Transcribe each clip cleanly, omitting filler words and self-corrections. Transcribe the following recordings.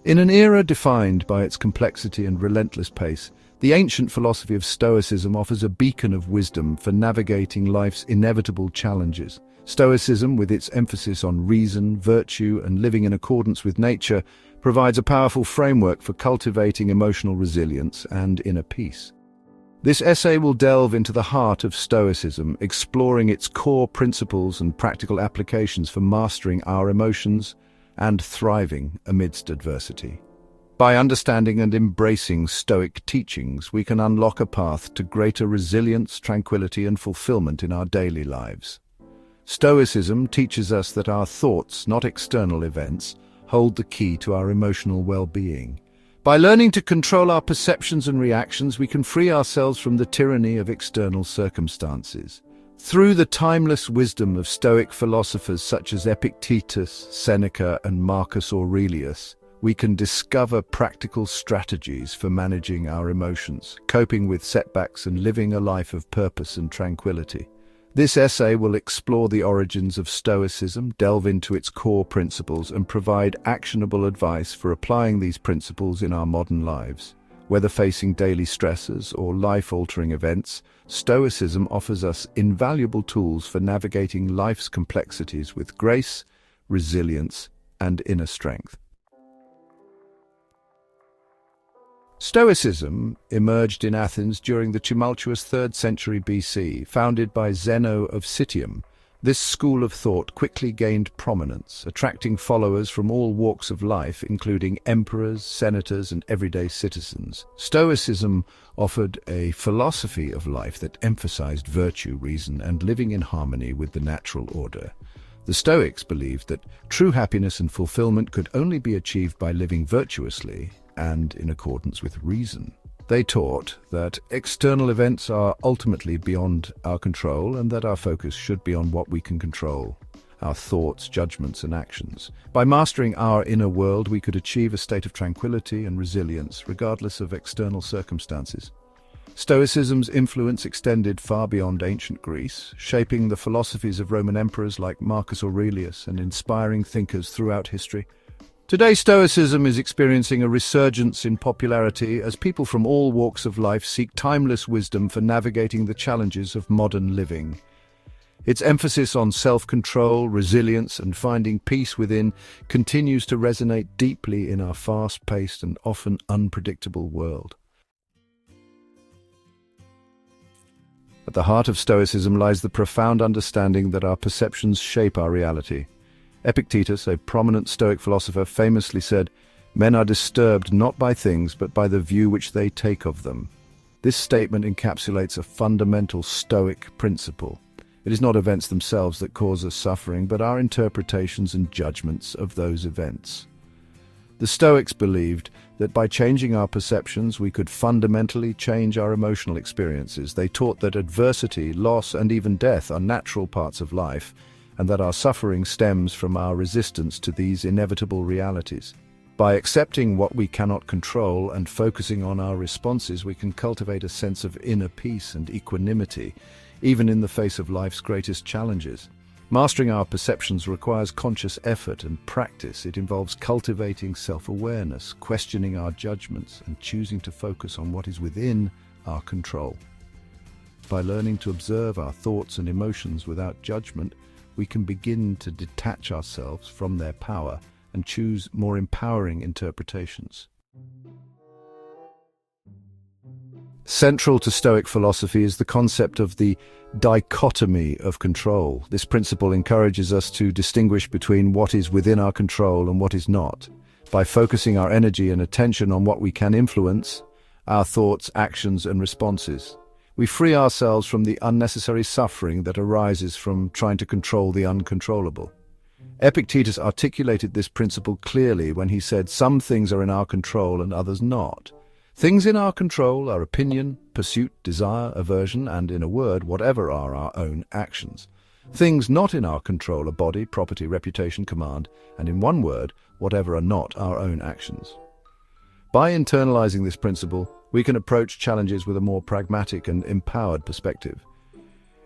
In an era defined by its complexity and relentless pace, the ancient philosophy of Stoicism offers a beacon of wisdom for navigating life's inevitable challenges. Stoicism, with its emphasis on reason, virtue, and living in accordance with nature, provides a powerful framework for cultivating emotional resilience and inner peace. This essay will delve into the heart of Stoicism, exploring its core principles and practical applications for mastering our emotions and thriving amidst adversity. By understanding and embracing Stoic teachings, we can unlock a path to greater resilience, tranquility, and fulfillment in our daily lives. Stoicism teaches us that our thoughts, not external events, hold the key to our emotional well-being. By learning to control our perceptions and reactions, we can free ourselves from the tyranny of external circumstances. Through the timeless wisdom of Stoic philosophers such as Epictetus, Seneca, and Marcus Aurelius, we can discover practical strategies for managing our emotions, coping with setbacks, and living a life of purpose and tranquility. This essay will explore the origins of Stoicism, delve into its core principles, and provide actionable advice for applying these principles in our modern lives. Whether facing daily stresses or life-altering events, Stoicism offers us invaluable tools for navigating life's complexities with grace, resilience, and inner strength. Stoicism emerged in Athens during the tumultuous 3rd century BC, founded by Zeno of Citium. This school of thought quickly gained prominence, attracting followers from all walks of life, including emperors, senators, and everyday citizens. Stoicism offered a philosophy of life that emphasized virtue, reason, and living in harmony with the natural order. The Stoics believed that true happiness and fulfillment could only be achieved by living virtuously and in accordance with reason. They taught that external events are ultimately beyond our control and that our focus should be on what we can control, our thoughts, judgments, and actions. By mastering our inner world, we could achieve a state of tranquility and resilience, regardless of external circumstances. Stoicism's influence extended far beyond ancient Greece, shaping the philosophies of Roman emperors like Marcus Aurelius and inspiring thinkers throughout history. Today, Stoicism is experiencing a resurgence in popularity as people from all walks of life seek timeless wisdom for navigating the challenges of modern living. Its emphasis on self-control, resilience, and finding peace within continues to resonate deeply in our fast-paced and often unpredictable world. At the heart of Stoicism lies the profound understanding that our perceptions shape our reality. Epictetus, a prominent Stoic philosopher, famously said, "Men are disturbed not by things, but by the view which they take of them." This statement encapsulates a fundamental Stoic principle. It is not events themselves that cause us suffering, but our interpretations and judgments of those events. The Stoics believed that by changing our perceptions, we could fundamentally change our emotional experiences. They taught that adversity, loss, and even death are natural parts of life, and that our suffering stems from our resistance to these inevitable realities. By accepting what we cannot control and focusing on our responses, we can cultivate a sense of inner peace and equanimity, even in the face of life's greatest challenges. Mastering our perceptions requires conscious effort and practice. It involves cultivating self-awareness, questioning our judgments, and choosing to focus on what is within our control. By learning to observe our thoughts and emotions without judgment, we can begin to detach ourselves from their power and choose more empowering interpretations. Central to Stoic philosophy is the concept of the dichotomy of control. This principle encourages us to distinguish between what is within our control and what is not. By focusing our energy and attention on what we can influence, our thoughts, actions, and responses, we free ourselves from the unnecessary suffering that arises from trying to control the uncontrollable. Epictetus articulated this principle clearly when he said, "Some things are in our control and others not." Things in our control are opinion, pursuit, desire, aversion, and, in a word, whatever are our own actions. Things not in our control are body, property, reputation, command, and, in one word, whatever are not our own actions. By internalizing this principle, we can approach challenges with a more pragmatic and empowered perspective.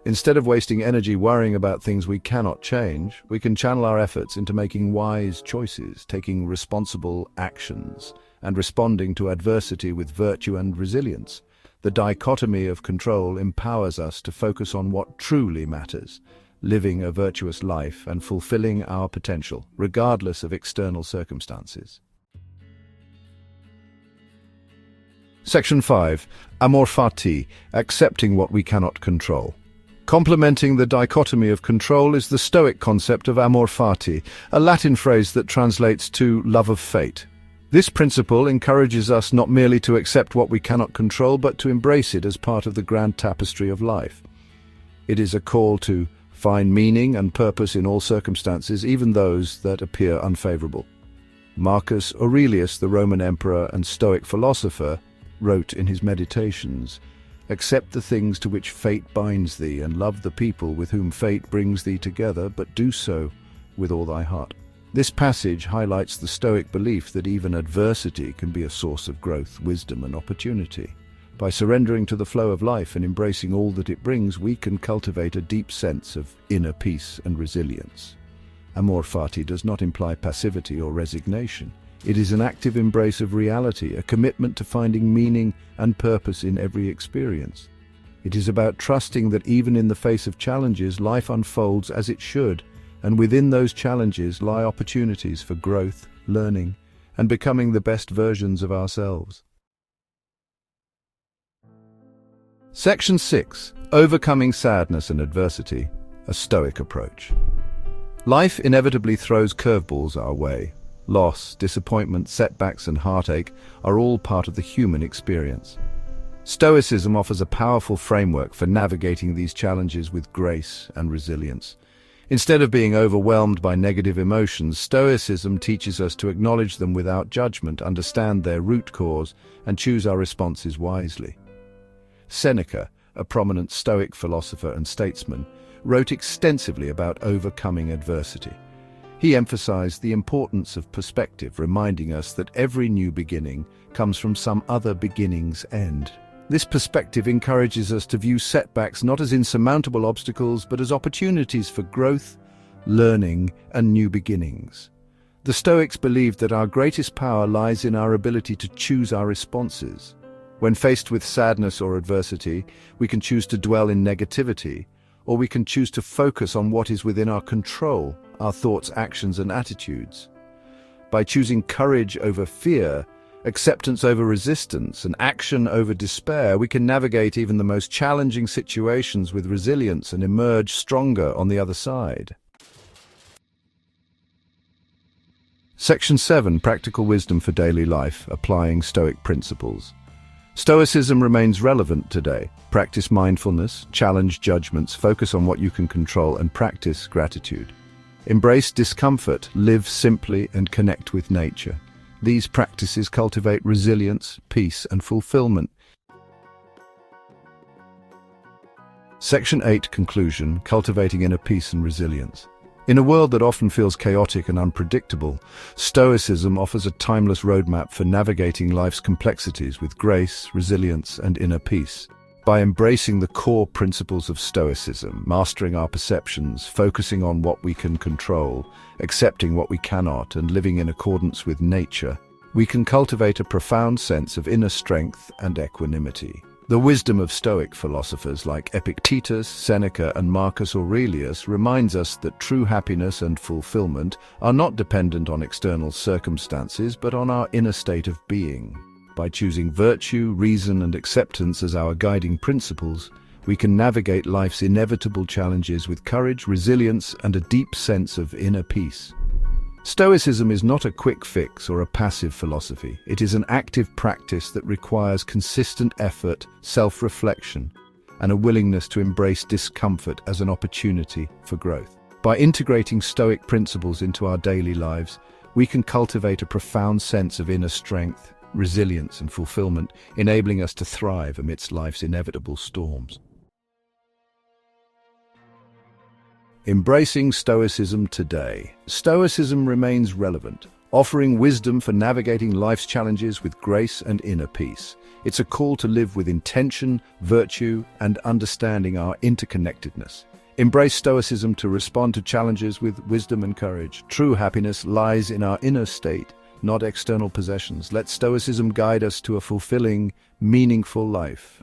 Instead of wasting energy worrying about things we cannot change, we can channel our efforts into making wise choices, taking responsible actions, and responding to adversity with virtue and resilience. The dichotomy of control empowers us to focus on what truly matters, living a virtuous life and fulfilling our potential, regardless of external circumstances. Section 5. Amor fati, accepting what we cannot control. Complementing the dichotomy of control is the Stoic concept of amor fati, a Latin phrase that translates to love of fate. This principle encourages us not merely to accept what we cannot control, but to embrace it as part of the grand tapestry of life. It is a call to find meaning and purpose in all circumstances, even those that appear unfavorable. Marcus Aurelius, the Roman emperor and Stoic philosopher, wrote in his Meditations, "Accept the things to which fate binds thee, and love the people with whom fate brings thee together, but do so with all thy heart." This passage highlights the Stoic belief that even adversity can be a source of growth, wisdom, and opportunity. By surrendering to the flow of life and embracing all that it brings, we can cultivate a deep sense of inner peace and resilience. Amor fati does not imply passivity or resignation. It is an active embrace of reality, a commitment to finding meaning and purpose in every experience. It is about trusting that even in the face of challenges, life unfolds as it should, and within those challenges lie opportunities for growth, learning, and becoming the best versions of ourselves. Section 6. Overcoming sadness and adversity, a Stoic approach. Life inevitably throws curveballs our way. Loss, disappointment, setbacks, and heartache are all part of the human experience. Stoicism offers a powerful framework for navigating these challenges with grace and resilience. Instead of being overwhelmed by negative emotions, Stoicism teaches us to acknowledge them without judgment, understand their root cause, and choose our responses wisely. Seneca, a prominent Stoic philosopher and statesman, wrote extensively about overcoming adversity. He emphasized the importance of perspective, reminding us that every new beginning comes from some other beginning's end. This perspective encourages us to view setbacks not as insurmountable obstacles, but as opportunities for growth, learning, and new beginnings. The Stoics believed that our greatest power lies in our ability to choose our responses. When faced with sadness or adversity, we can choose to dwell in negativity, or we can choose to focus on what is within our control, our thoughts, actions, and attitudes. By choosing courage over fear, acceptance over resistance, and action over despair, we can navigate even the most challenging situations with resilience and emerge stronger on the other side. Section 7. Practical wisdom for daily life, applying Stoic principles. Stoicism remains relevant today. Practice mindfulness, challenge judgments, focus on what you can control, and practice gratitude. Embrace discomfort, live simply, and connect with nature. These practices cultivate resilience, peace, and fulfillment. Section 8. Conclusion. Cultivating inner peace and resilience. In a world that often feels chaotic and unpredictable, Stoicism offers a timeless roadmap for navigating life's complexities with grace, resilience, and inner peace. By embracing the core principles of Stoicism, mastering our perceptions, focusing on what we can control, accepting what we cannot, and living in accordance with nature, we can cultivate a profound sense of inner strength and equanimity. The wisdom of Stoic philosophers like Epictetus, Seneca, and Marcus Aurelius reminds us that true happiness and fulfillment are not dependent on external circumstances, but on our inner state of being. By choosing virtue, reason, and acceptance as our guiding principles, we can navigate life's inevitable challenges with courage, resilience, and a deep sense of inner peace. Stoicism is not a quick fix or a passive philosophy. It is an active practice that requires consistent effort, self-reflection, and a willingness to embrace discomfort as an opportunity for growth. By integrating Stoic principles into our daily lives, we can cultivate a profound sense of inner strength, resilience, and fulfillment, enabling us to thrive amidst life's inevitable storms. Embracing Stoicism today. Stoicism remains relevant. offering wisdom for navigating life's challenges with grace and inner peace. It's a call to live with intention, virtue, and understanding our interconnectedness. Embrace Stoicism to respond to challenges with wisdom and courage. True happiness lies in our inner state, not external possessions. Let Stoicism guide us to a fulfilling, meaningful life.